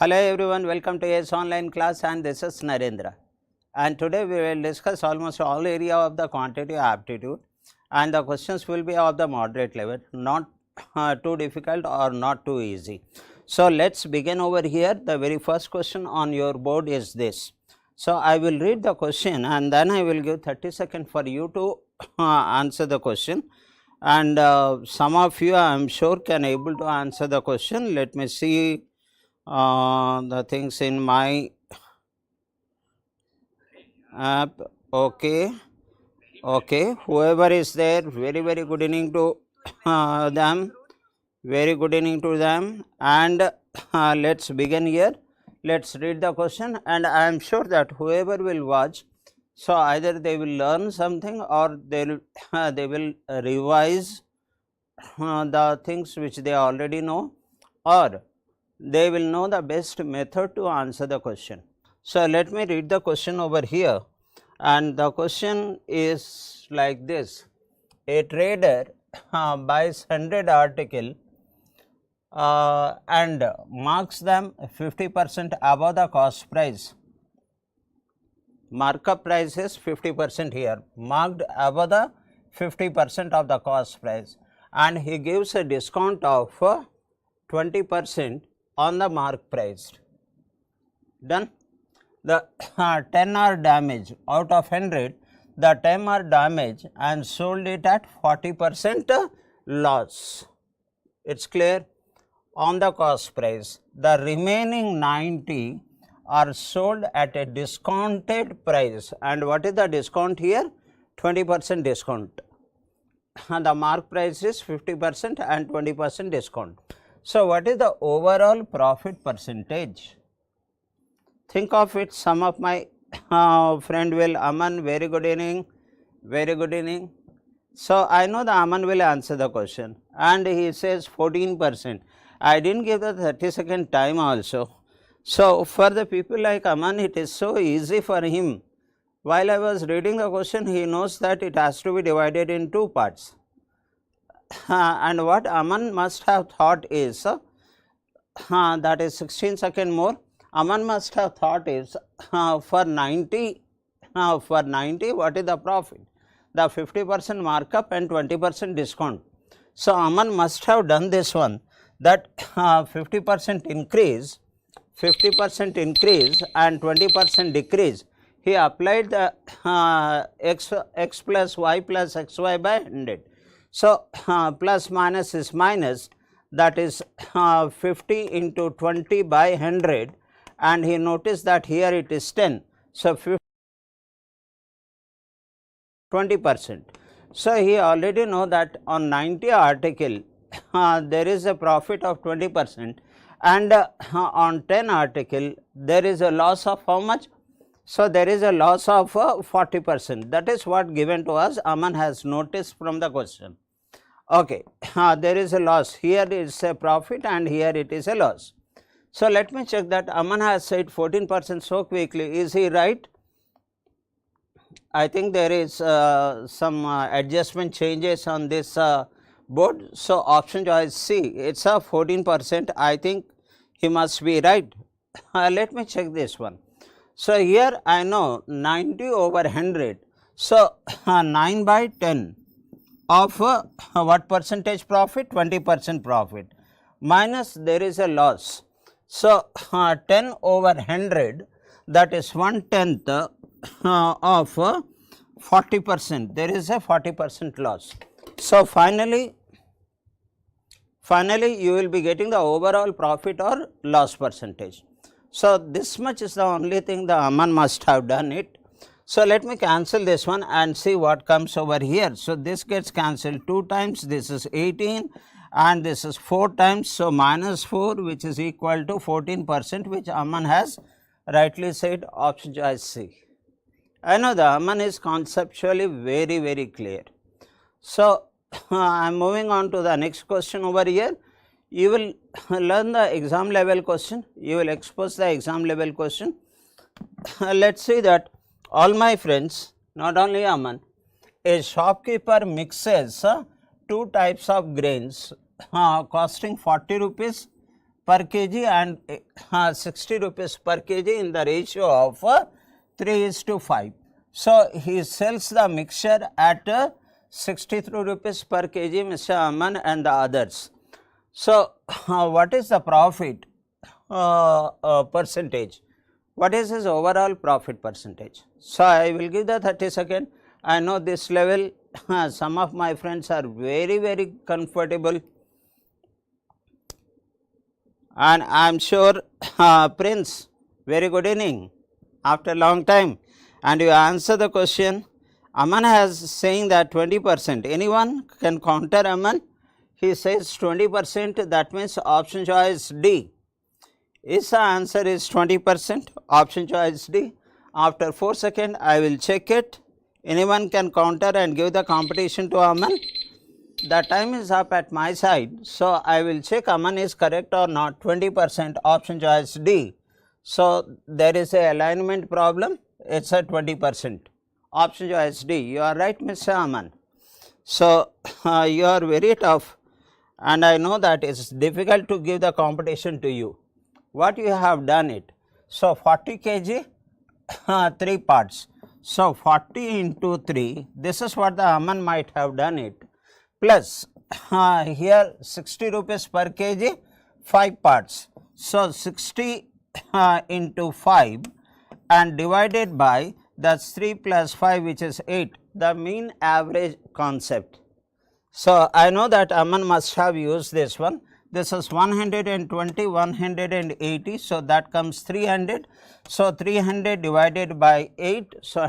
Hello everyone, welcome to S online class and this is Narendra. And today we will discuss almost all area of the quantitative aptitude and the questions will be of the moderate level, not too difficult or not too easy. So, let us begin over here. The very first question on your board is this. So, I will read the question and then I will give 30 seconds for you to answer the question, and some of you I am sure can able to answer the question. Let me see the things in my app. Okay, whoever is there, very good evening to them, very good evening to them, and let us begin here. Let us read the question, and I am sure that whoever will watch, so either they will learn something or they will revise the things which they already know, or they will know the best method to answer the question. So, let me read the question over here, and the question is like this. A trader buys 100 article and marks them 50% above the cost price. Markup price is 50% here, marked above the 50% of the cost price, and he gives a discount of 20% on the mark price. Done. The 10 are damaged out of 100, the 10 are damaged and sold it at 40% loss. It is clear on the cost price. The remaining 90 are sold at a discounted price, and what is the discount here? 20% discount. The mark price is 50% and 20% discount. So, what is the overall profit percentage? Think of it. Some of my friend will, Aman, very good evening, very good evening. So, I know the Aman will answer the question and he says 14%. I did not give the 30-second time also. So, for the people like Aman, it is so easy for him. While I was reading the question, he knows that it has to be divided in two parts. And what Aman must have thought is, that is 16 seconds more, Aman must have thought is for 90 what is the profit? The 50% markup and 20% discount. So, Aman must have done this one, that 50% increase and 20% decrease. He applied the x plus y plus xy by 100. So, plus minus is minus, that is 50 into 20 by 100, and he noticed that here it is 10. So, 20%. So, he already know that on 90 article there is a profit of 20%, and on 10 article there is a loss of how much? So, there is a loss of 40%. That is what given to us. Aman has noticed from the question. Okay, there is a loss. Here is a profit and here it is a loss. So, let me check that. Aman has said 14% so quickly. Is he right? I think there is some adjustment changes on this board. So, option choice C, it is a 14%. I think he must be right. Let me check this one. So, here I know 90 over 100. So, 9 by 10 of what percentage profit? 20% profit, minus there is a loss. So, 10 over 100, that is 1/10 of 40%, there is a 40% loss. So, finally you will be getting the overall profit or loss percentage. So, this much is the only thing the Aman must have done it. So, let me cancel this one and see what comes over here. So, this gets cancelled 2 times, this is 18 and this is 4 times. So, minus 4, which is equal to 14%, which Aman has rightly said, option choice C. I know the Aman is conceptually very clear. So, I am moving on to the next question over here. You will learn the exam level question, you will expose the exam level question. Let us see that all my friends, not only Aman, a shopkeeper mixes 2 types of grains costing 40 rupees per kg and 60 rupees per kg in the ratio of 3:5. So, he sells the mixture at 63 rupees per kg, Mr. Aman and the others. So, what is the profit percentage? What is his overall profit percentage? So, I will give the 30 second. I know this level some of my friends are very comfortable, and I am sure Prince, very good evening after long time, and you answer the question. Aman has saying that 20%. Anyone can counter Aman? He says 20%, that means option choice D. Is the answer is 20%, option choice D. After 4 seconds, I will check it. Anyone can counter and give the competition to Aman. The time is up at my side. So, I will check Aman is correct or not. 20%, option choice D. So, there is a alignment problem. It is a 20%. Option choice D. You are right, Mr. Aman. So, you are very tough, and I know that it is difficult to give the competition to you. What you have done it? So, 40 kg, 3 parts. So, 40 into 3, this is what the Aman might have done it, plus here 60 rupees per kg, 5 parts. So, 60 into 5 and divided by, that's 3 plus 5, which is 8, the mean average concept. So, I know that Aman must have used this one. This is 120, 180, so that comes 300. So, 300 divided by 8, so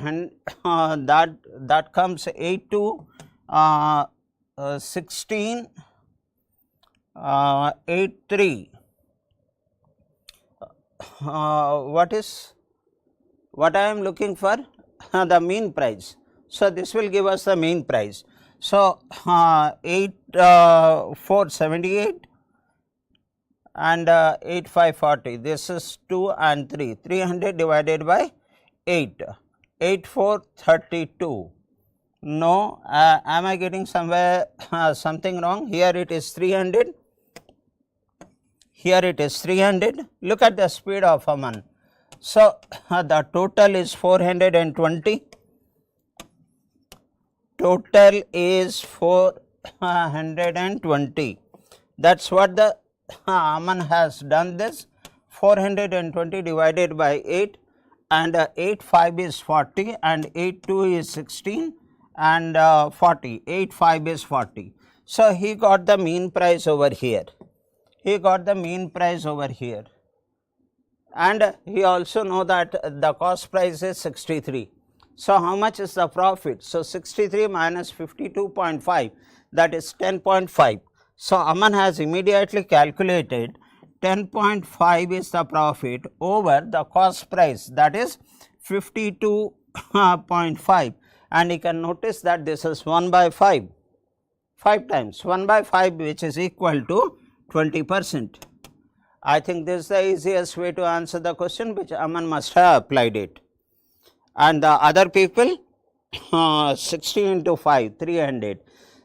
that comes 8 to 16, 8 3. What I am looking for? The mean price. So, this will give us the mean price. So, 8 4 78 and 8 5 40, this is 2 and 3, 300 divided by 8, 8 4 32. No, am I getting somewhere something wrong? Here it is 300, here it is 300. Look at the speed of Aman. So, the total is 420, total is 420. That is what the Aman has done this. 420 divided by 8, and 8 5 is 40 and 8 2 is 16 and 40, 8 5 is 40. So, he got the mean price over here, he got the mean price over here, and he also know that the cost price is 63. So, how much is the profit? So, 63 minus 52.5, that is 10.5. So, Aman has immediately calculated 10.5 is the profit over the cost price, that is 52.5, and you can notice that this is 1 by 5, 5 times 1 by 5, which is equal to 20%. I think this is the easiest way to answer the question, which Aman must have applied it. And the other people 60 into 5, 300.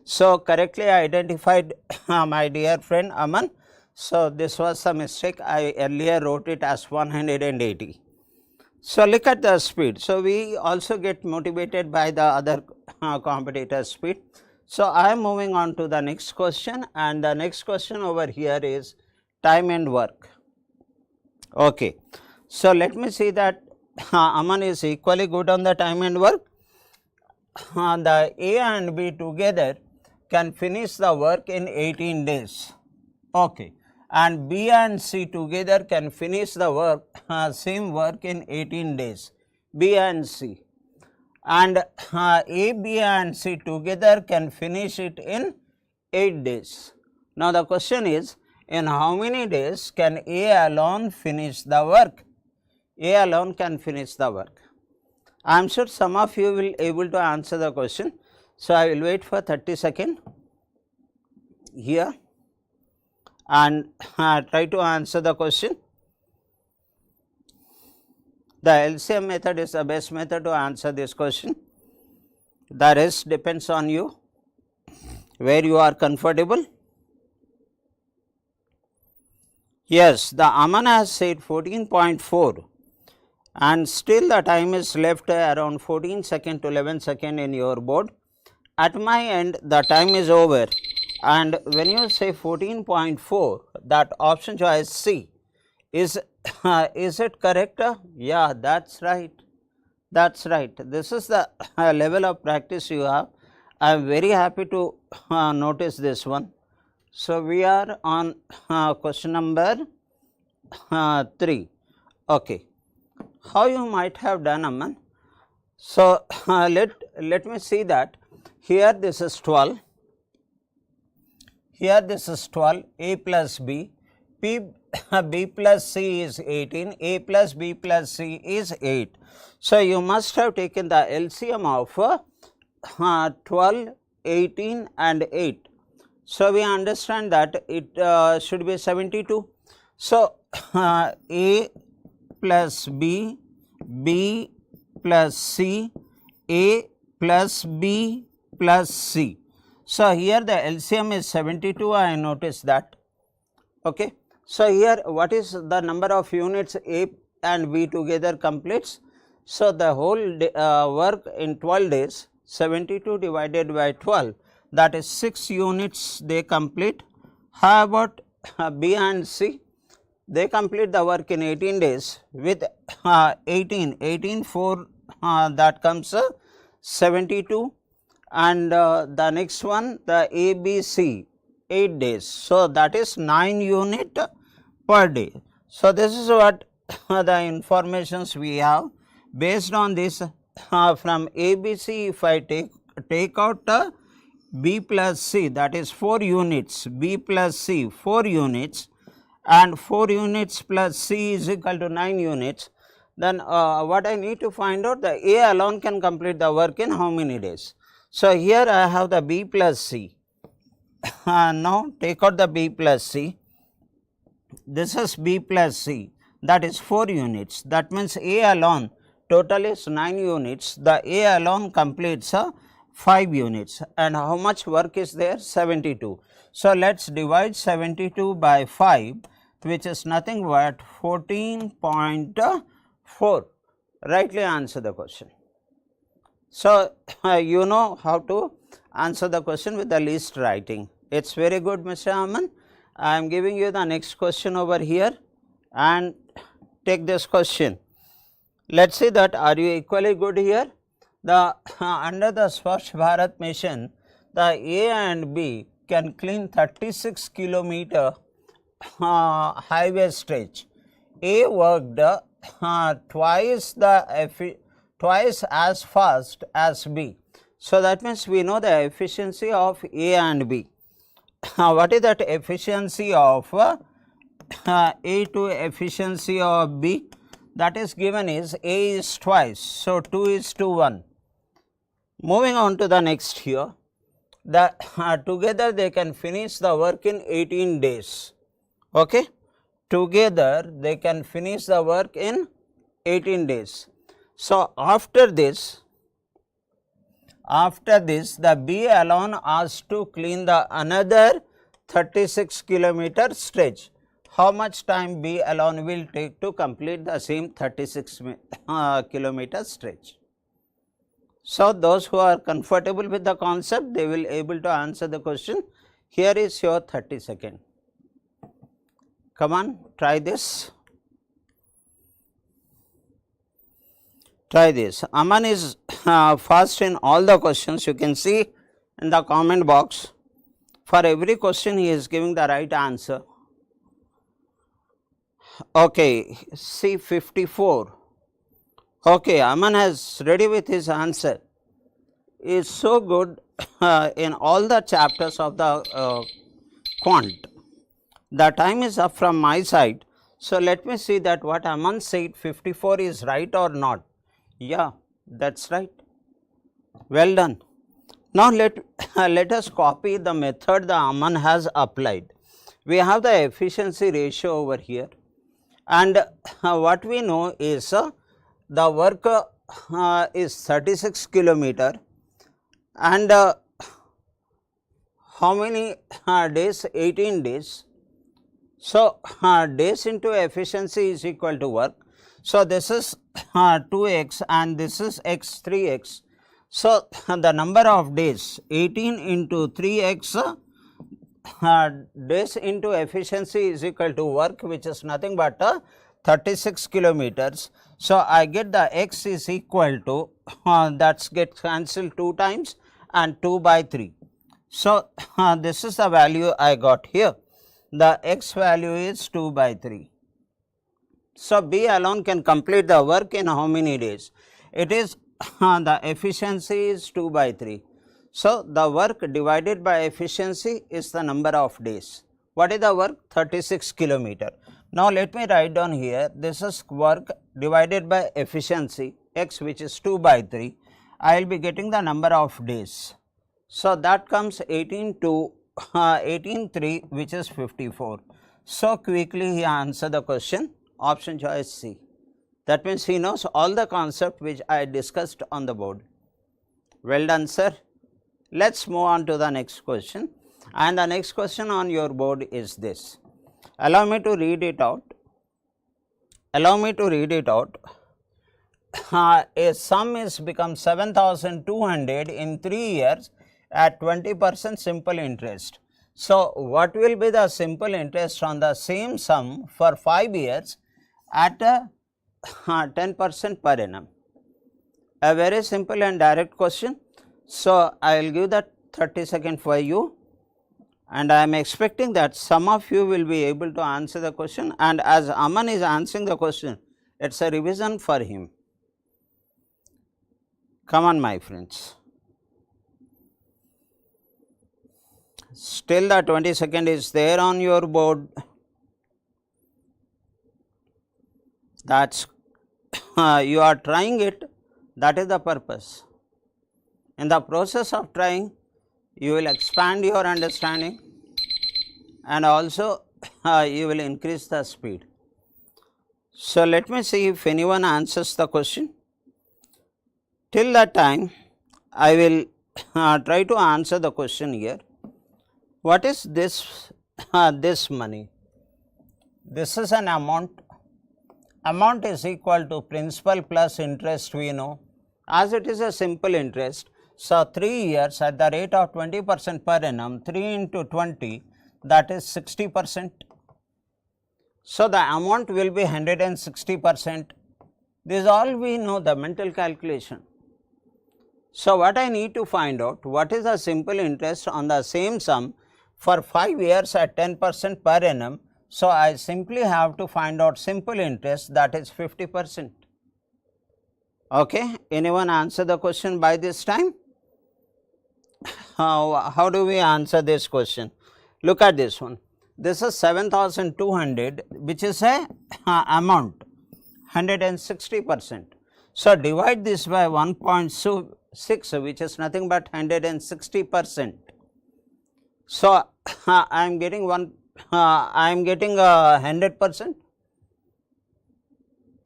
So, correctly identified my dear friend Aman. So, this was a mistake, I earlier wrote it as 180. So, look at the speed. So, we also get motivated by the other competitor's speed. So, I am moving on to the next question, and the next question over here is time and work. Okay. So, let me see that Aman is equally good on the time and work. The A and B together can finish the work in 18 days. Okay. And B and C together can finish the work, same work in 18 days, B and C. And A, B and C together can finish it in 8 days. Now, the question is, in how many days can A alone finish the work? A alone can finish the work. I am sure some of you will able to answer the question. So, I will wait for 30 seconds here and try to answer the question. The LCM method is the best method to answer this question. The rest depends on you, where you are comfortable. Yes, the Aman has said 14.4 and still the time is left around 14 second to 11 second in your board. At my end the time is over, and when you say 14.4, that option choice C is is it correct? Yeah, that's right. That's right. This is the level of practice you have. I am very happy to notice this one. So, we are on question number 3. Okay. How you might have done, Aman? So, let me see that here this is 12, here this is 12, A plus B, B plus C is 18, A plus B plus C is 8. So, you must have taken the LCM of 12, 18 and 8. So, we understand that it should be 72. So, A plus B, B plus C, A plus B plus C. So, here the LCM is 72, I notice that. Okay. So, here what is the number of units A and B together completes? So, the whole day, work in 12 days, 72 divided by 12, that is 6 units they complete. How about B and C? They complete the work in 18 days with 18 4 that comes 72, and the next one the ABC 8 days. So, that is 9 unit per day. So, this is what the informations we have. Based on this, from ABC, if I take out B plus C, that is 4 units, B plus C 4 units, and 4 units plus C is equal to 9 units, then what I need to find out, the A alone can complete the work in how many days. So, here I have the B plus C. Now, take out the B plus C, this is B plus C, that is 4 units, that means A alone total is 9 units, the A alone completes 5 units, and how much work is there? 72. So, let us divide 72 by 5, which is nothing but 14.4. Rightly answer the question. So, you know how to answer the question with the least writing. It is very good, Mr. Aman. I am giving you the next question over here, and take this question. Let us see that are you equally good here? The under the Swachh Bharat mission, the A and B can clean 36 kilometer highway stretch. A worked twice as fast as B. So, that means we know the efficiency of A and B. What is that efficiency of A to efficiency of B? That is given is A is twice. So, 2 is to 1. Moving on to the next here, the together they can finish the work in 18 days. Okay. Together they can finish the work in 18 days. So, after this the B alone asked to clean the another 36 kilometer stretch. How much time B alone will take to complete the same 36 kilometer stretch? So, those who are comfortable with the concept, they will able to answer the question. Here is your 30 second. Come on, try this. Try this. Aman is fast in all the questions. You can see in the comment box. For every question, he is giving the right answer. Okay, see 54. Okay, Aman has ready with his answer. He is so good in all the chapters of the quant. The time is up from my side. So, let me see that what Aman said 54 is right or not. Yeah, that is right. Well done. Now, let us copy the method the Aman has applied. We have the efficiency ratio over here, and what we know is the work is 36 kilometer, and how many days? 18 days. So, days into efficiency is equal to work. So, this is 2x and this is x 3x. So, the number of days 18 into 3x days into efficiency is equal to work, which is nothing but 36 kilometers. So, I get the x is equal to that gets cancelled 2 times and 2 by 3. So, this is the value I got here. The x value is 2 by 3. So, B alone can complete the work in how many days? It is the efficiency is 2 by 3. So, the work divided by efficiency is the number of days. What is the work? 36 kilometer. Now, let me write down here, this is work divided by efficiency x, which is 2 by 3. I will be getting the number of days. So, that comes 18 to 18 which is 54. So, quickly he answered the question, option choice C. That means he knows all the concept which I discussed on the board. Well done, sir. Let us move on to the next question, and the next question on your board is this. Allow me to read it out. A sum is become 7,200 in 3 years at 20% simple interest. So, what will be the simple interest on the same sum for 5 years at 10% per annum? A very simple and direct question. So, I will give that 30 seconds for you, and I am expecting that some of you will be able to answer the question, and as Aman is answering the question, it is a revision for him. Come on, my friends. Still the 20 seconds is there on your board. That's you are trying it, that is the purpose. In the process of trying, you will expand your understanding and also you will increase the speed. So, let me see if anyone answers the question. Till that time, I will try to answer the question here. What is this this money? This is an amount. Amount is equal to principal plus interest, we know, as it is a simple interest. So, 3 years at the rate of 20% per annum, 3 into 20, that is 60%. So, the amount will be 160%. This is all we know, the mental calculation. So, what I need to find out, what is the simple interest on the same sum for 5 years at 10% per annum. So, I simply have to find out simple interest, that is 50%. Okay. Anyone answer the question by this time? How do we answer this question? Look at this one. This is 7,200, which is a amount 160%. So, divide this by 1.6, which is nothing but 160%. So, I am getting 100%.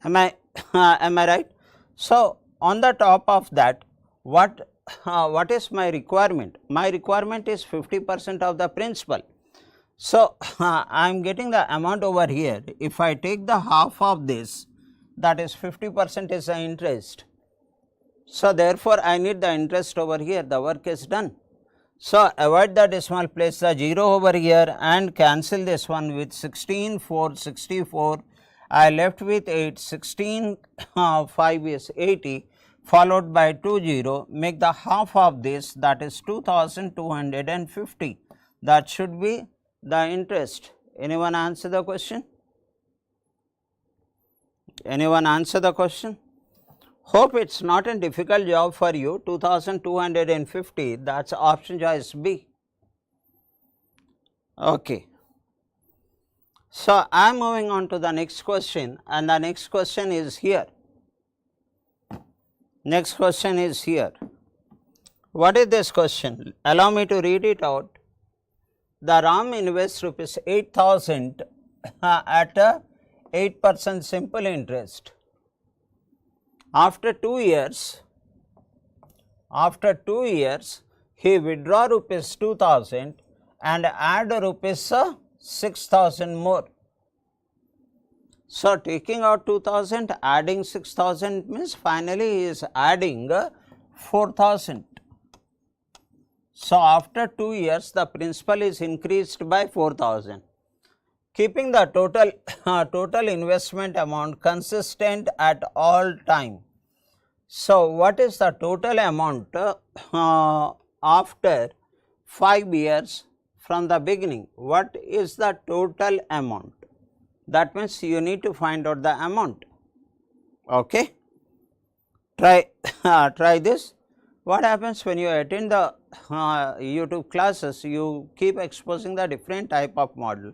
Am I right? So, on the top of that, what is my requirement? My requirement is 50% of the principal. So, I am getting the amount over here. If I take the half of this, that is 50% is the interest. So, therefore, I need the interest over here, the work is done. So, avoid the decimal, place the 0 over here and cancel this one with 16, 4, 64. I left with 8, 16, 5 is 80, followed by 2 0, make the half of this, that is 2,250. That should be the interest. Anyone answer the question? Anyone answer the question? Hope it is not a difficult job for you. 2,250, that is option choice B. Okay. So, I am moving on to the next question, and the next question is here. Next question is here. What is this question? Allow me to read it out. The Ram invests rupees 8,000 at 8% simple interest. After 2 years, he withdraw rupees 2,000 and add rupees 6,000 more. So, taking out 2,000, adding 6,000 means finally he is adding 4,000. So, after 2 years the principal is increased by 4,000, keeping the total investment amount consistent at all time. So, what is the total amount after 5 years from the beginning? What is the total amount? That means you need to find out the amount. Okay. Try this. What happens when you attend the YouTube classes? You keep exposing the different type of model.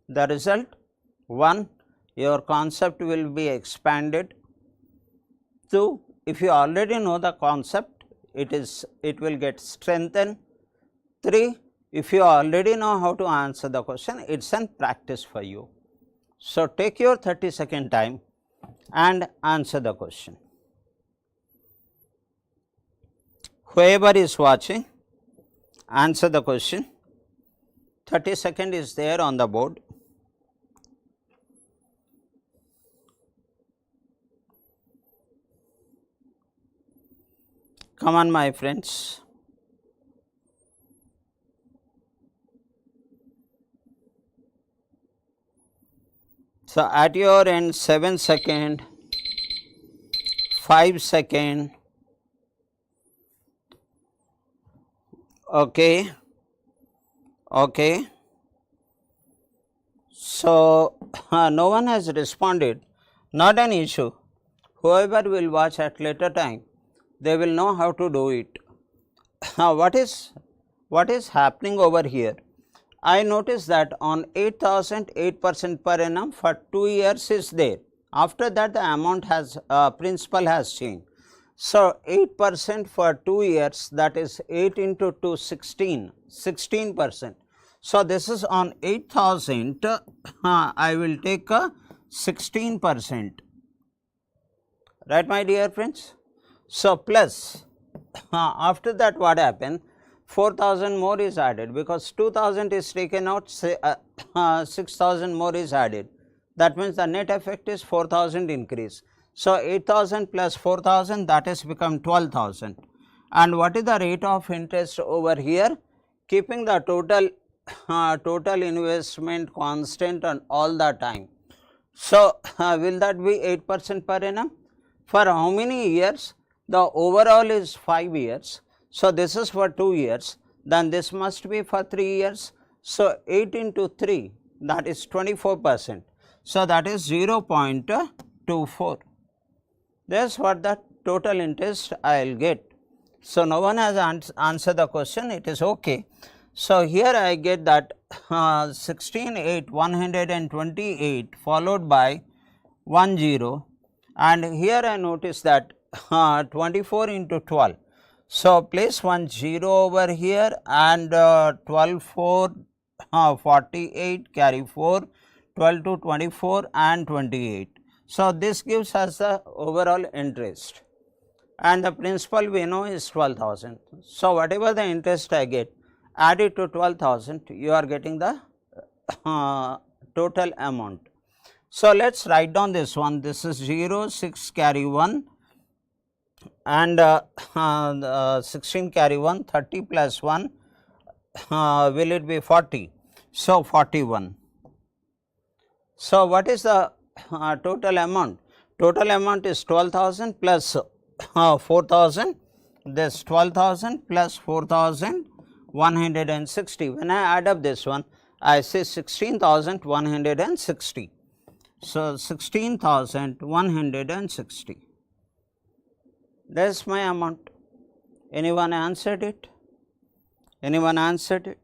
The result, 1, your concept will be expanded. 2, if you already know the concept, it will get strengthened. 3, if you already know how to answer the question, it is a practice for you. So, take your 30-second time and answer the question. Whoever is watching, answer the question. 30 seconds is there on the board. Come on, my friends. So, at your end, 7 seconds, 5 seconds, okay. So, no one has responded, not an issue. Whoever will watch at later time, they will know how to do it. What is happening over here? I notice that on 8,000, 8% per annum for 2 years is there. After that the amount has principal has changed. So, 8% for 2 years, that is 8 into 2, 16, 16%. So, this is on 8,000, I will take 16%, right my dear friends. So, plus after that what happened? 4,000 more is added, because 2,000 is taken out, 6,000 more is added. That means the net effect is 4,000 increase. So, 8,000 plus 4,000, that has become 12,000. And what is the rate of interest over here? Keeping the total investment constant on all the time. So, will that be 8% per annum? For how many years? The overall is 5 years. So, this is for 2 years, then this must be for 3 years. So, 8 into 3, that is 24%. So, that is 0.24. That is what the total interest I will get. So, no one has answered the question, it is okay. So, here I get that 16, 8, 128 followed by 10, and here I notice that 24 into 12. So, place 1 0 over here and 12 4 48, carry 4, 12 to 24 and 28. So, this gives us the overall interest, and the principal we know is 12,000. So, whatever the interest I get, add it to 12,000, you are getting the total amount. So, let us write down this one. This is 0, 6 carry 1 and 16 carry 1, 30 plus 1, will it be 40? So, 41. So, what is the total amount? Total amount is 12,000 plus 4,000, this 12,000 plus 4,160. When I add up this one, I say 16,160. So, 16,160. That is my amount. Anyone answered it? Anyone answered it?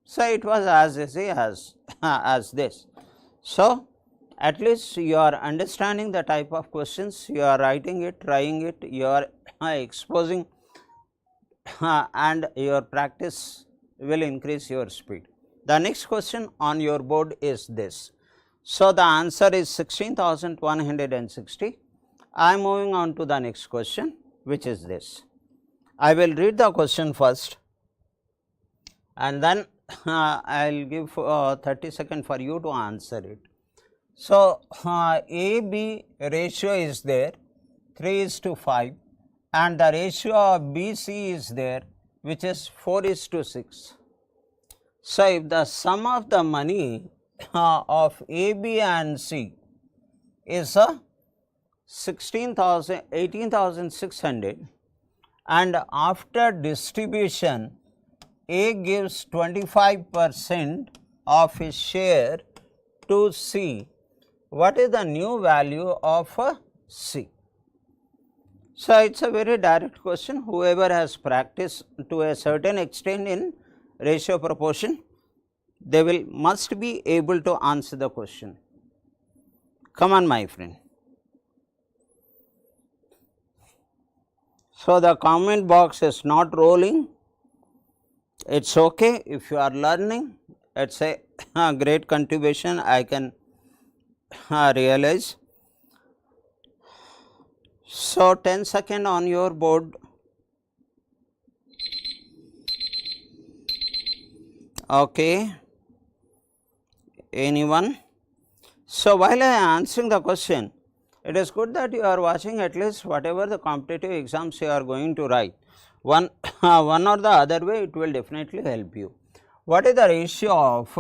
So, it was as easy as this. So, at least you are understanding the type of questions, you are writing it, trying it, you are exposing and your practice will increase your speed. The next question on your board is this. So, the answer is 16,160. I am moving on to the next question, which is this. I will read the question first and then I will give 30 seconds for you to answer it. So, A-B ratio is there 3:5 and the ratio of B-C is there which is 4:6. So, if the sum of the money of A, B and C is 18,600 and after distribution A gives 25% of his share to C, what is the new value of C? So, it is a very direct question. Whoever has practiced to a certain extent in ratio proportion, they will must be able to answer the question. Come on, my friend. So, the comment box is not rolling. It is okay if you are learning, it is a great contribution I can realize. So, 10 seconds on your board. Okay. Anyone? So, while I am answering the question, it is good that you are watching at least whatever the competitive exams you are going to write. One or the other way it will definitely help you. What is the ratio of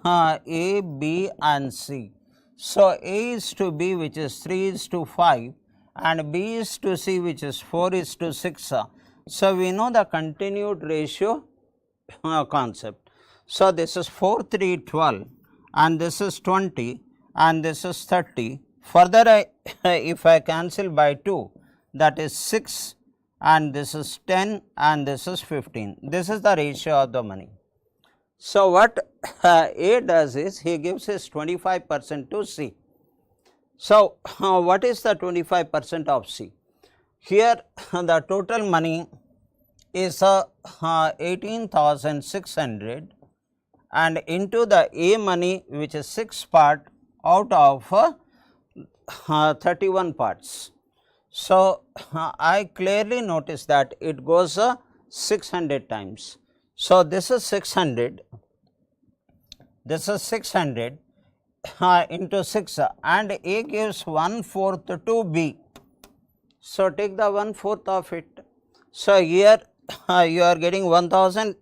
A, B and C? So, A is to B which is 3:5 and B is to C which is 4:6. So, we know the continued ratio concept. So, this is 4, 3, 12 and this is 20 and this is 30. Further, if I cancel by 2, that is 6 and this is 10 and this is 15. This is the ratio of the money. So, what A does is he gives his 25% to C. So, what is the 25% of C? Here the total money is 18,600 and into the A money which is 6 part out of 31 parts. So, I clearly notice that it goes 600 times. So, this is 600, this is 600 into 6 and A gives 1/4 to B. So, take the 1/4 of it. So, here you are getting 1000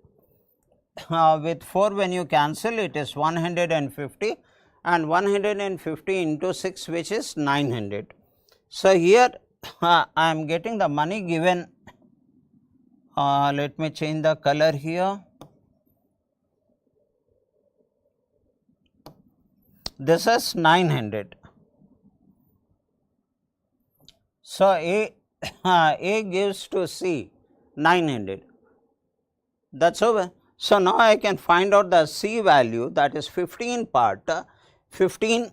with 4 when you cancel it is 150 and 150 into 6 which is 900. So, here I am getting the money given, let me change the color here. This is 900. So, A gives to C 900, that is over. So, now I can find out the C value, that is 15 part, 15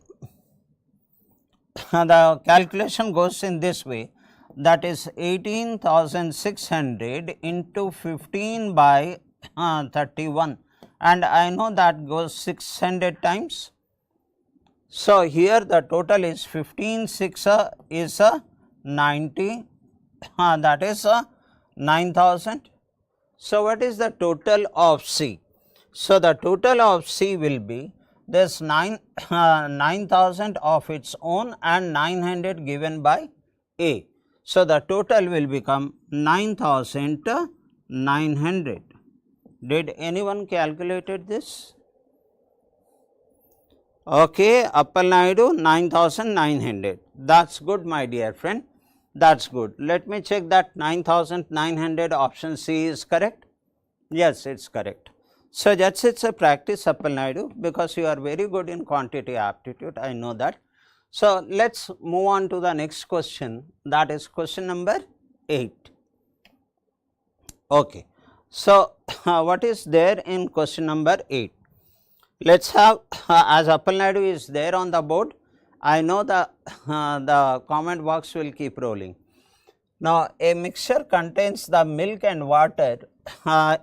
the calculation goes in this way, that is 18,600 into 15 by 31 and I know that goes 600 times. So, here the total is 15 6 is 90, that is 9,000. So, what is the total of C? So, the total of C will be this 9,000 of its own and 900 given by A. So, the total will become 9,900. Did anyone calculated this? Okay, Appal Naidu 9,900. That is good, my dear friend. That is good. Let me check that 9,900 option C is correct. Yes, it is correct. So, that is it's a practice, Appal Naidu, because you are very good in quantity aptitude, I know that. So, let us move on to the next question, that is question number 8. Okay. So, what is there in question number 8? Let us have as Appal Naidu is there on the board, I know the comment box will keep rolling. Now, a mixture contains the milk and water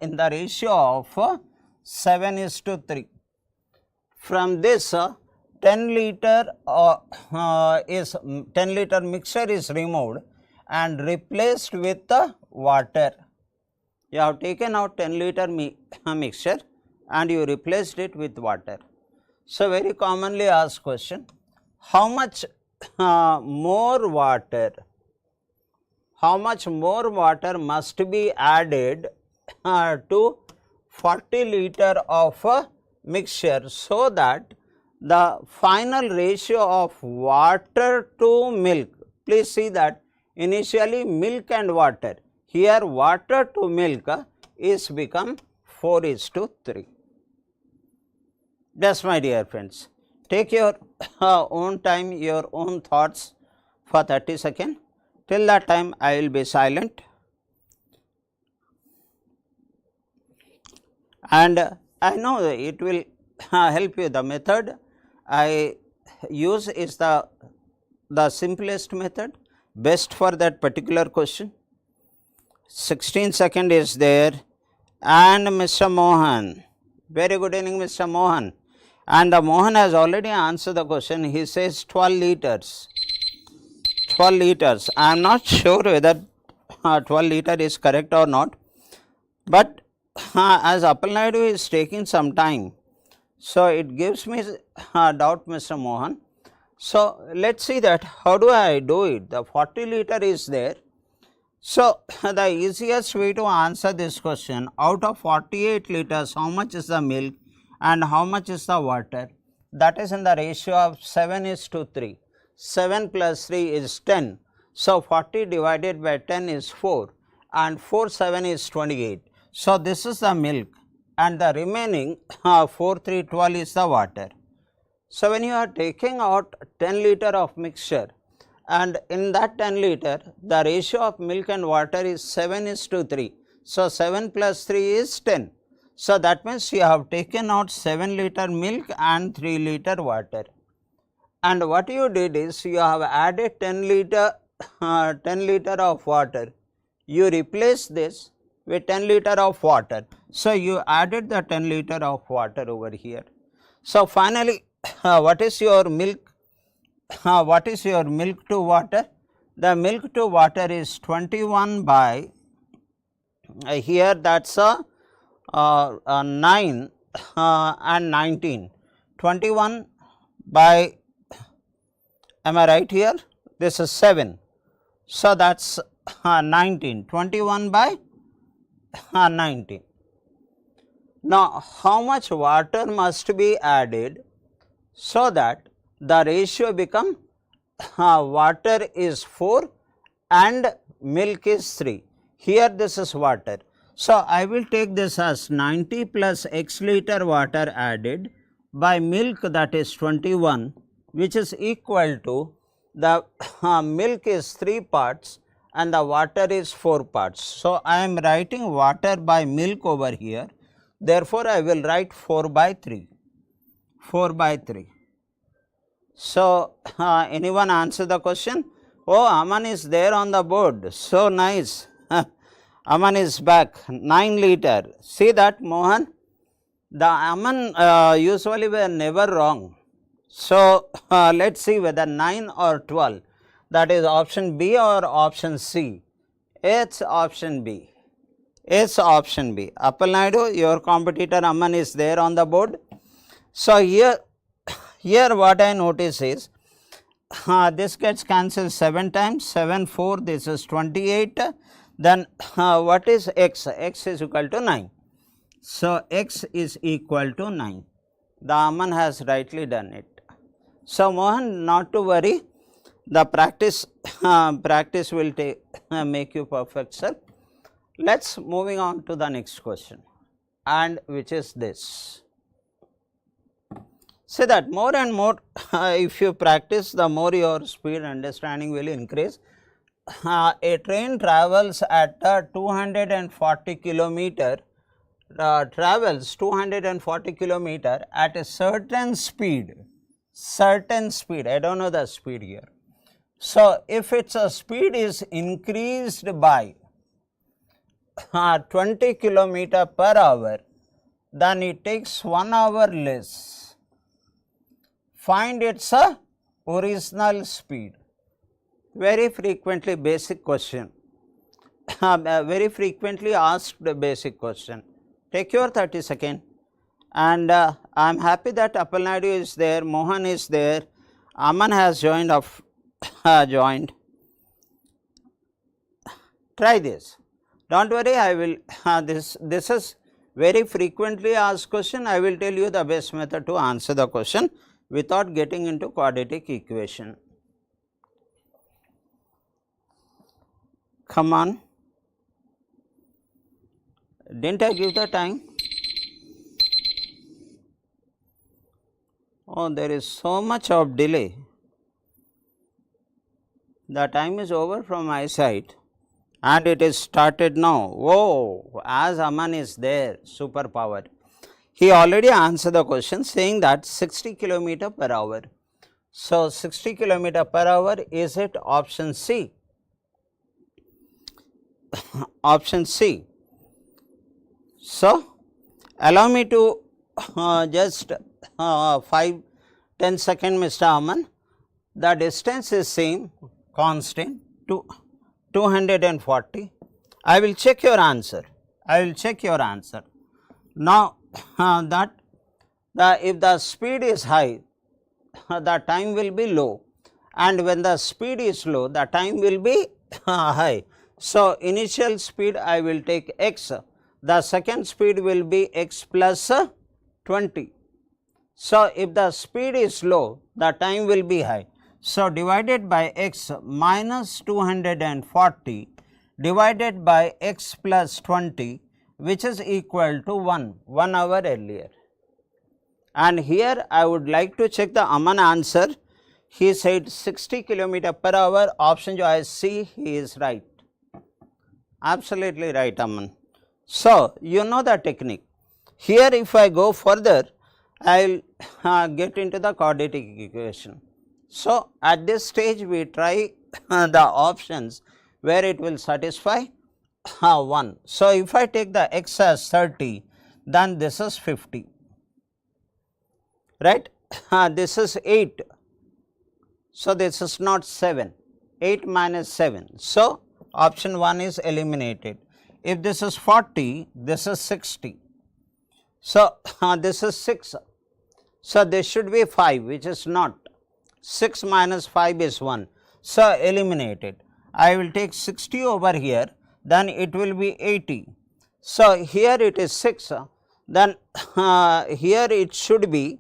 in the ratio of 7:3. From this 10 liter mixture is removed and replaced with the water. You have taken out 10 liter mixture and you replaced it with water. So, very commonly asked question, how much more water must be added to 40 liter of a mixture, so that the final ratio of water to milk, please see that initially milk and water, here water to milk is become 4:3. Yes, my dear friends, take your own time, your own thoughts for 30 seconds. Till that time I will be silent, and I know it will help you. The method I use is the simplest method, best for that particular question. 16 seconds is there, and Mr. Mohan, very good evening Mr. Mohan, and the Mohan has already answered the question. He says 12 liters. 12 liters. I am not sure whether 12 liter is correct or not, but as Appal is taking some time, so it gives me doubt, Mr. Mohan. So, let us see that how do I do it. The 40 liter is there. So, the easiest way to answer this question, out of 48 liters, how much is the milk and how much is the water? That is in the ratio of 7:3. 7 plus 3 is 10. So, 40 divided by 10 is 4, and 4 7 is 28. So, this is the milk, and the remaining 4 3 12 is the water. So, when you are taking out 10 liter of mixture, and in that 10 liter the ratio of milk and water is 7:3. So, 7 plus 3 is 10. So, that means you have taken out 7 liter milk and 3 liter water. And what you did is you have added 10 liter of water. You replace this with 10 liter of water. So, you added the 10 liter of water over here. So, finally, what is your milk? What is your milk to water? The milk to water is 21 by here, that is a 9 and 19. 21 by, am I right here? This is 7. So, that is 19. 21 by 19. Now, how much water must be added so that the ratio become water is 4 and milk is 3. Here this is water. So, I will take this as 90 plus x liter water added by milk, that is 21, which is equal to the milk is 3 parts and the water is 4 parts. So, I am writing water by milk over here. Therefore, I will write 4 by 3. 4 by 3. So, anyone answer the question? Oh, Aman is there on the board. So nice. Aman is back. 9 liter. See that, Mohan? The Aman usually were never wrong. So, let us see whether 9 or 12. That is option B or option C. It's option B. It's option B. Appal Naidu, your competitor Aman is there on the board. So, here what I notice is this gets cancelled 7 times, 7 4, this is 28. Then what is x? X is equal to 9. So, x is equal to 9. The Aman has rightly done it. So, Mohan, not to worry, the practice will make you perfect, sir. Let us moving on to the next question, and which is this. Say that more and more if you practice, the more your speed understanding will increase. A train travels at 240 kilometer, travels 240 kilometer at a certain speed, I do not know the speed here. So, if its speed is increased by 20 kilometer per hour, then it takes 1 hour less. Find its original speed. Very frequently basic question, very frequently asked basic question. Take your 30 seconds and I am happy that Appalnadu is there, Mohan is there, Aman has joined joined. Try this. Don't worry, I will this is very frequently asked question. I will tell you the best method to answer the question without getting into quadratic equation. Come on. Didn't I give the time? Oh, there is so much of delay. The time is over from my side and it is started now. Oh, as Aman is there, superpower. He already answered the question saying that 60 kilometer per hour. So, 60 kilometer per hour, is it option C? Option C. So, allow me to just 5-10 seconds, Mr. Aman. The distance is same, constant, 240. I will check your answer. Now, if the speed is high, the time will be low, and when the speed is low, the time will be high. So, initial speed I will take x, the second speed will be x plus 20. So, if the speed is low, the time will be high. So, divided by x minus 240 divided by x plus 20, which is equal to 1 hour earlier. And here I would like to check the Aman answer. He said 60 kilometer per hour, option choice C, he is right. Absolutely right, Aman. So, you know the technique. Here if I go further, I will get into the quadratic equation. So, at this stage we try the options where it will satisfy 1. So, if I take the x as 30, then this is 50, right. This is 8. So, this is not 7, 8 minus 7. So, option 1 is eliminated. If this is 40, this is 60. So, this is 6. So, this should be 5, which is not. 6 minus 5 is 1. So, eliminated. I will take 60 over here, then it will be 80. So, here it is 6, then here it should be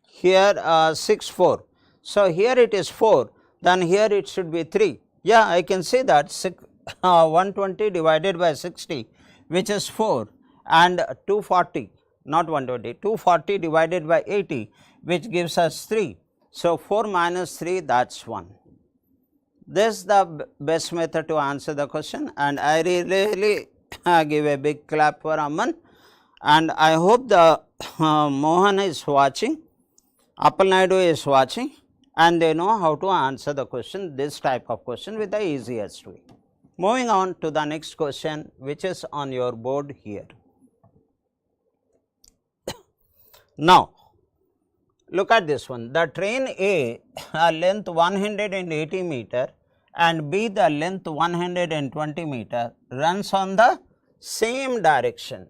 here 6 4. So, here it is 4, then here it should be 3. Yeah, I can see that 120 divided by 60, which is 4, and 240, not 120, 240 divided by 80, which gives us 3. So, 4 minus 3, that is 1. This is the best method to answer the question, and I really give a big clap for Aman, and I hope the Mohan is watching, Appalnadu is watching, and they know how to answer the question, this type of question with the easiest way. Moving on to the next question, which is on your board here. Now, look at this one. The train A, length 180 meter and B, the length 120 meter, runs on the same direction.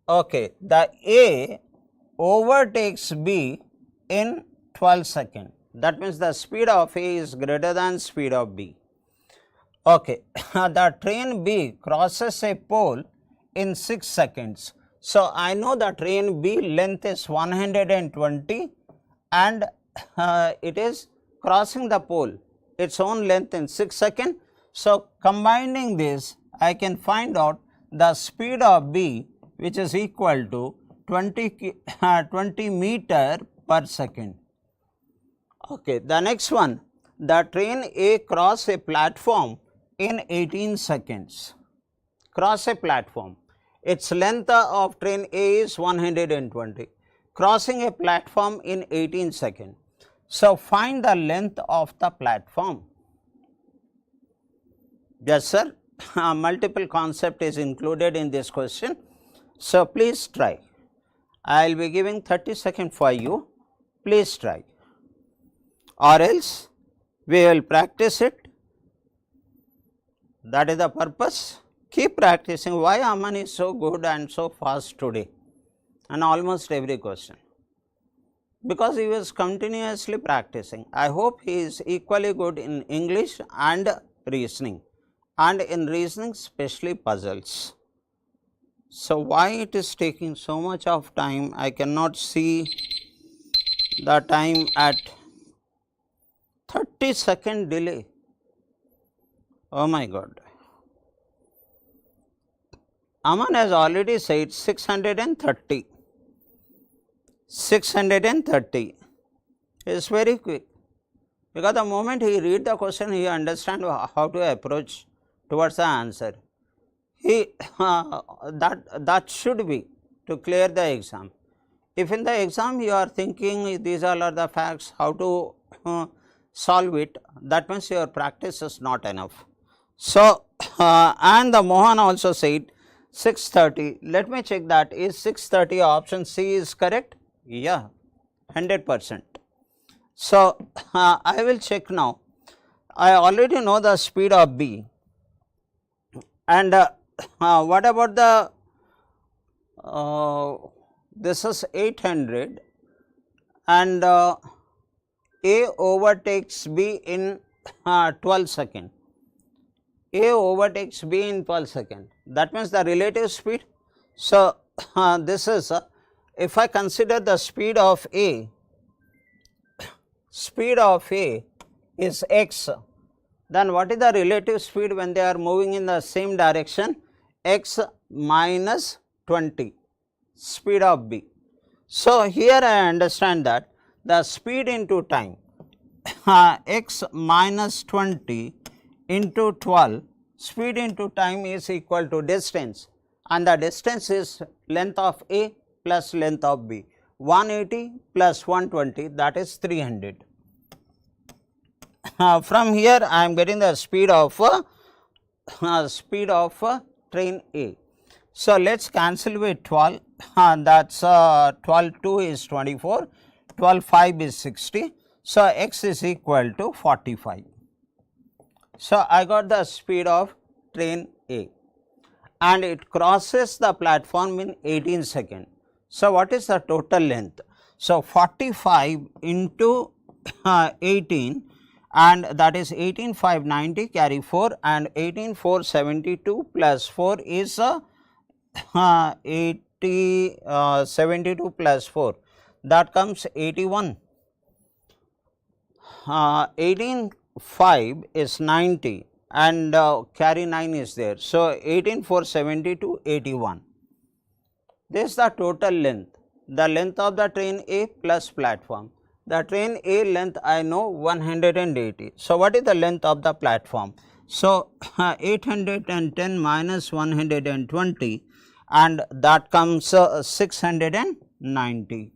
Okay, the A overtakes B in 12 seconds. That means the speed of A is greater than speed of B. Okay, the train B crosses a pole in 6 seconds. So, I know the train B length is 120 and it is crossing the pole, its own length in 6 seconds. So, combining this, I can find out the speed of B, which is equal to 20 meter per second. Okay, the next one, the train A cross a platform in 18 seconds. Cross a platform. Its length of train A is 120, crossing a platform in 18 seconds. So, find the length of the platform. Yes, sir. Multiple concept is included in this question. So, please try. I will be giving 30 seconds for you. Please try, or else we will practice it. That is the purpose. Keep practicing. Why Aman is so good and so fast today and almost every question? Because he was continuously practicing. I hope he is equally good in English and reasoning, and in reasoning especially puzzles. So, why it is taking so much of time? I cannot see the time at 30-second delay. Oh my God. Aman has already said 630. 630 is very quick, because the moment he read the question, he understand how to approach towards the answer. He that should be to clear the exam. If in the exam you are thinking these all are the facts, how to solve it, that means your practice is not enough. So, and the Mohan also said 630. Let me check that. Is 630 option C is correct? Yeah, 100%. So, I will check now. I already know the speed of B, and what about the this is 800 and A overtakes B in 12 seconds. A overtakes B in 12 seconds. That means the relative speed. So, this is if I consider the speed of A is x, then what is the relative speed when they are moving in the same direction? X minus 20 speed of B. So, here I understand that the speed into time x minus 20 into 12, speed into time is equal to distance, and the distance is length of A plus length of B. 180 plus 120, that is 300. From here I am getting the speed of train A. So, let us cancel with 12, that is 12 2 is 24, 12 5 is 60. So, x is equal to 45. So, I got the speed of train A, and it crosses the platform in 18 seconds. So, what is the total length? So, 45 into 18, and that is 18 5 90, carry 4, and 18 4 72 plus 4 is 72 plus 4, that comes 81. 18 5 is 90 and carry 9 is there. So, 18 4 72 81. This is the total length, the length of the train A plus platform. The train A length I know 180. So, what is the length of the platform? So, 810 minus 120, and that comes 690.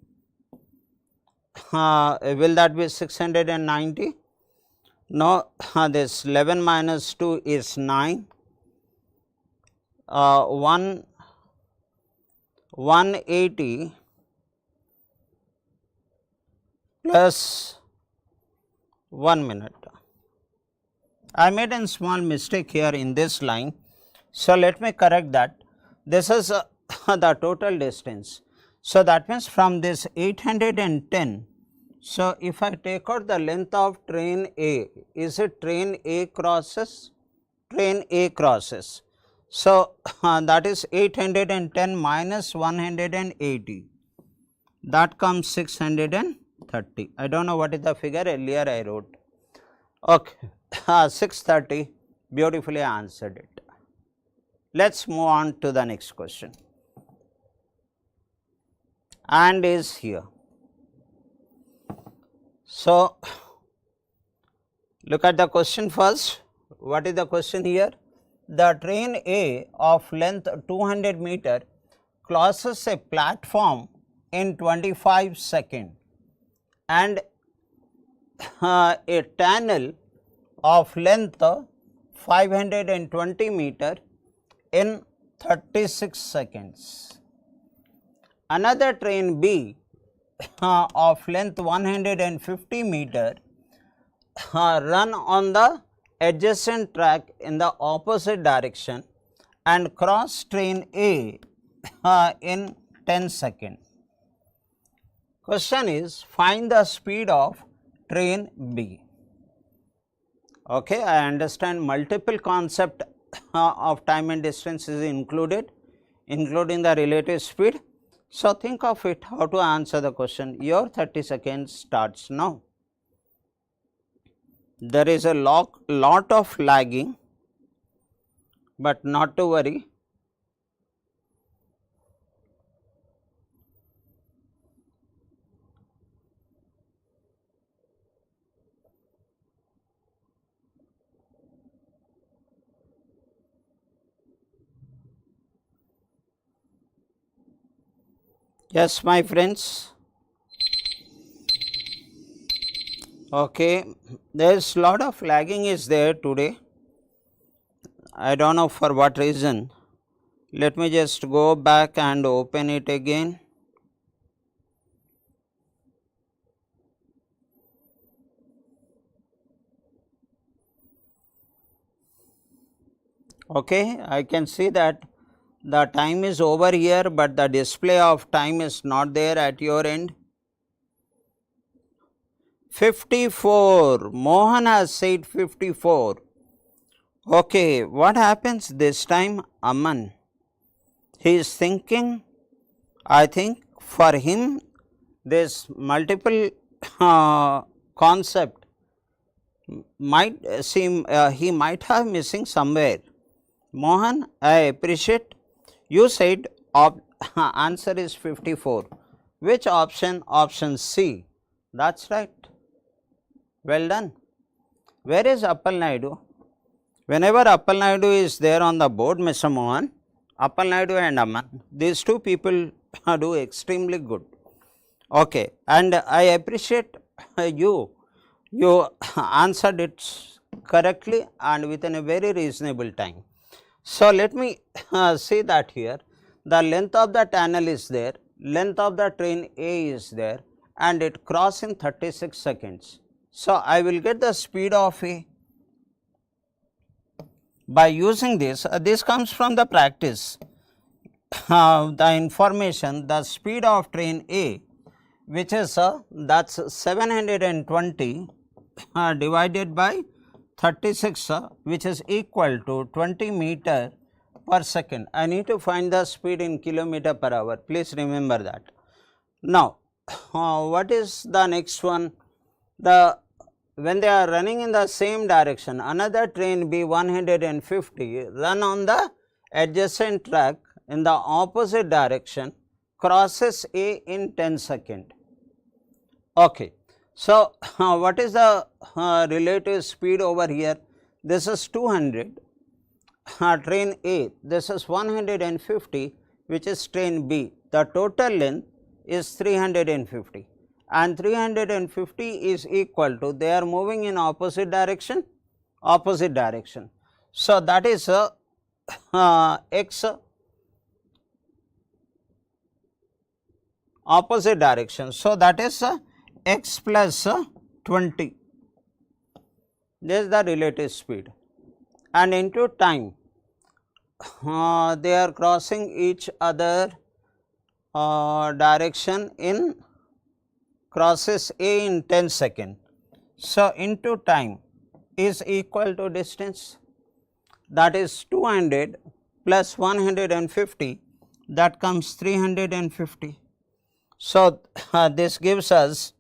Will that be 690? No, this 11 minus 2 is 9, 180 plus 1 minute. I made a small mistake here in this line. So, let me correct that. This is the total distance. So, that means from this 810, so if I take out the length of train A, is it train A crosses? Train A crosses. So, that is 810 minus 180, that comes 630. I do not know what is the figure, earlier I wrote. Okay, 630, beautifully answered it. Let us move on to the next question, and is here. So, look at the question first. What is the question here? The train A of length 200 meter crosses a platform in 25 seconds, and a tunnel of length 520 meter in 36 seconds. Another train B of length 150 meter run on the adjacent track in the opposite direction and cross train A in 10 seconds. Question is, find the speed of train B. Okay, I understand multiple concept of time and distance is included, including the relative speed. So, think of it how to answer the question. Your 30 seconds starts now. There is a lot of lagging, but not to worry. Yes, my friends. Okay, there is lot of lagging is there today. I don't know for what reason. Let me just go back and open it again. Okay, I can see that the time is over here, but the display of time is not there at your end. 54, Mohan has said 54. Okay, what happens this time? Aman, he is thinking, I think for him this multiple concept might seem he might have missing somewhere. Mohan, I appreciate you said answer is 54. Which option? Option C. That's right. Well done. Where is Appal Naidu? Whenever Appal Naidu is there on the board, Mr. Mohan, Appal Naidu and Aman, these two people do extremely good. Okay, and I appreciate you answered it correctly and within a very reasonable time. So, let me see that here the length of the tunnel is there, length of the train A is there and it cross in 36 seconds. So, I will get the speed of A by using this. This comes from the practice, the information, the speed of train A, which is that is 720 divided by 36, which is equal to 20 meter per second. I need to find the speed in kilometer per hour, please remember that. Now, what is the next one? When they are running in the same direction, another train B 150 run on the adjacent track in the opposite direction, crosses A in 10 seconds. Okay. So, what is the relative speed over here? This is 200, train A, this is 150, which is train B. The total length is 350 and 350 is equal to, they are moving in opposite direction, So, that is x opposite direction. So, that is x plus 20, this is the relative speed, and into time they are crossing each other direction in crosses A in 10 seconds. So, into time is equal to distance, that is 200 plus 150, that comes 350. So, this gives us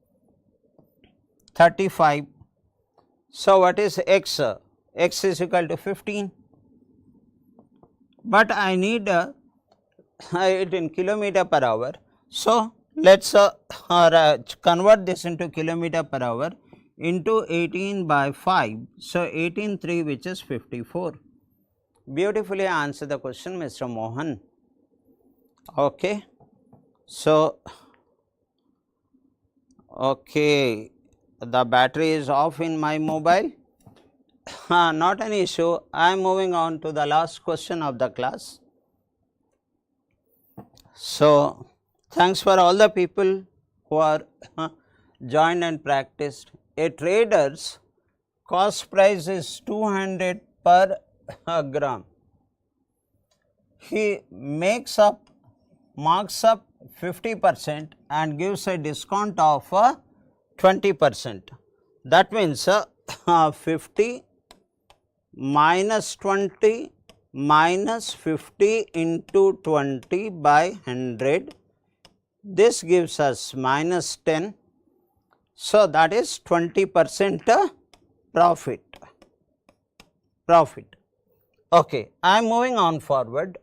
35. So, what is x? X is equal to 15, but I need it in kilometer per hour. So, let us convert this into kilometer per hour into 18 by 5. So, 18/3, which is 54. Beautifully answer the question, Mr. Mohan. Okay. So, okay, the battery is off in my mobile. Not an issue. I am moving on to the last question of the class. So, thanks for all the people who are joined and practiced. A trader's cost price is 200 per gram. he marks up 50% and gives a discount of 20%. That means 50 minus 20 minus 50 into 20 by 100. This gives us minus 10. So, that is 20% profit. Okay, I am moving on forward.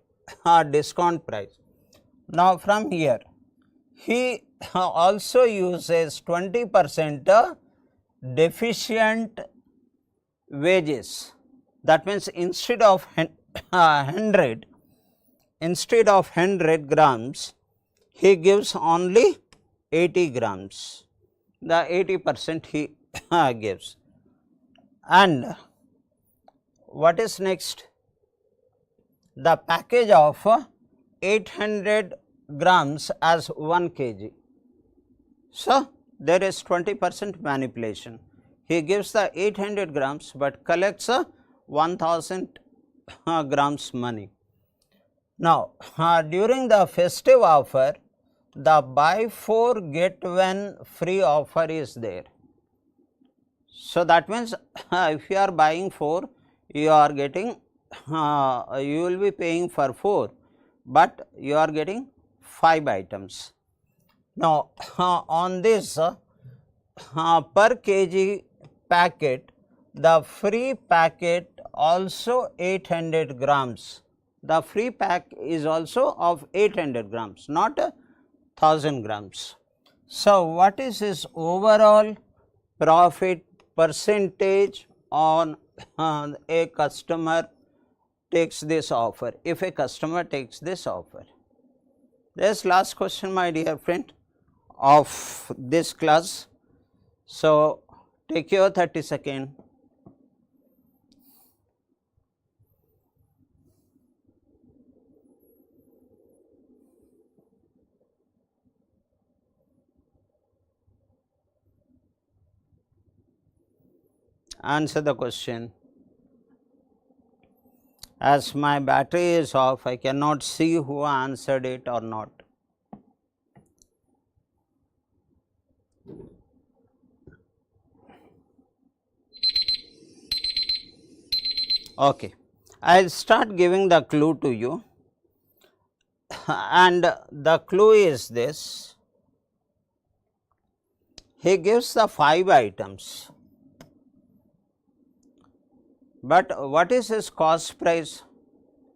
Discount price. Now, from here he also uses 20% deficient wages. That means instead of 100 grams, he gives only 80 grams. The 80% he gives. And what is next? The package of 800 grams as 1 kg. So, there is 20% manipulation. He gives the 800 grams, but collects 1000 grams money. Now, during the festive offer, the buy 4 get 1 free offer is there. So, that means if you are buying 4, you are getting you will be paying for 4, but you are getting 5 items. Now, on this per kg packet, the free packet also 800 grams. The free pack is also of 800 grams, not 1000 grams. So, what is his overall profit percentage on a customer takes this offer, if a customer takes this offer? This last question, my dear friend, of this class. So, take your 30 seconds. Answer the question. As my battery is off, I cannot see who answered it or not. Okay, I will start giving the clue to you, and the clue is this. He gives the 5 items, but what is his cost price?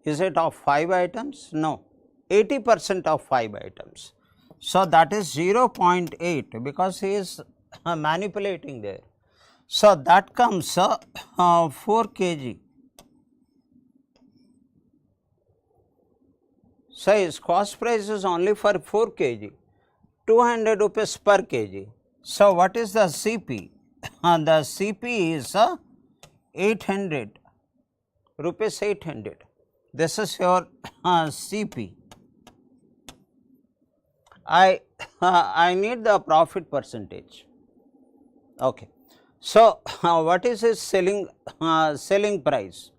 Is it of 5 items? No, 80% of 5 items. So, that is 0.8, because he is manipulating there. So, that comes 4 kg. So, his cost price is only for 4 kg, 200 rupees per kg. So, what is the CP? The CP is 800 rupees 800. This is your CP. I need the profit percentage. Okay. So, what is his selling price?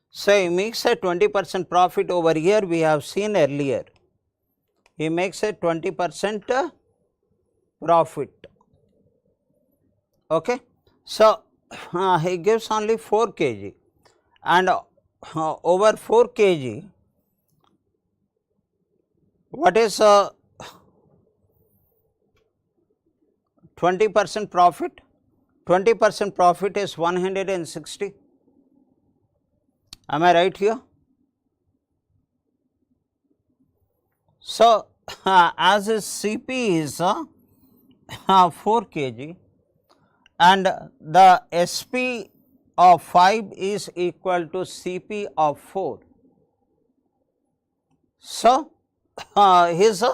So, he makes a 20% profit over here, we have seen earlier. He makes a 20% profit. Okay. So, he gives only 4 kg, and over 4 kg, what is 20% profit? 20% profit is 160. Am I right here? So, as his CP is 4 kg and the SP of 5 is equal to CP of 4. So, his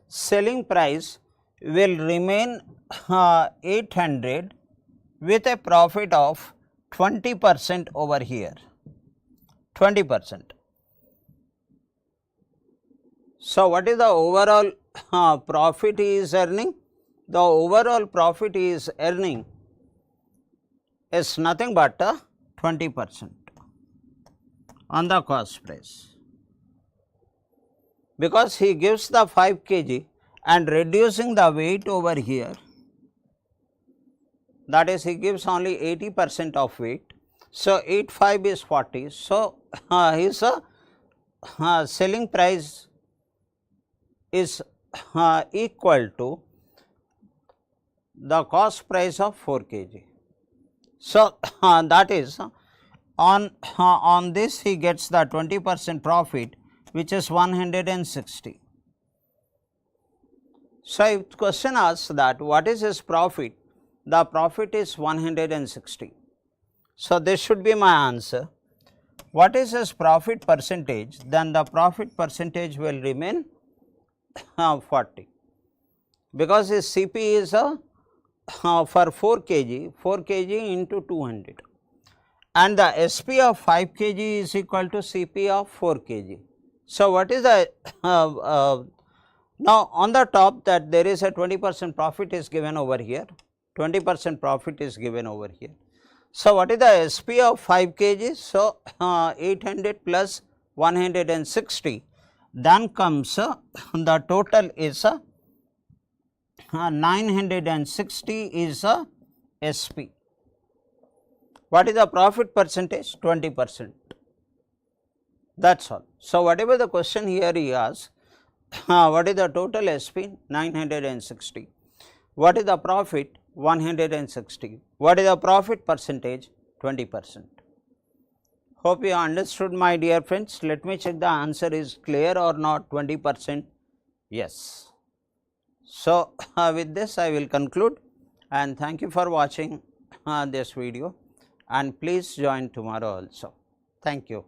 selling price will remain 800 with a profit of 20% over here, 20%. So, what is the overall profit he is earning? The overall profit he is earning is nothing but 20% on the cost price. because he gives the 5 kg and reducing the weight over here, that is he gives only 80% of weight. So, 85 is 40. So, his selling price is equal to the cost price of 4 kg. So, that is on this he gets the 20% profit, which is 160. So, if question asks that what is his profit, the profit is 160. So, this should be my answer. What is his profit percentage? Then the profit percentage will remain 40, because his CP is for 4 kg into 200, and the SP of 5 kg is equal to CP of 4 kg. So, what is the now on the top that there is a 20% profit is given over here, 20% profit is given over here. So, what is the SP of 5 kg? So, 800 plus 160, then comes the total is 960 is SP. What is the profit percentage? 20%. That is all. So, whatever the question here he asks, what is the total SP? 960. What is the profit? 160. What is the profit percentage? 20%. Hope you understood, my dear friends. Let me check the answer is clear or not. 20%. Yes. So, with this I will conclude, and thank you for watching this video, and please join tomorrow also. Thank you.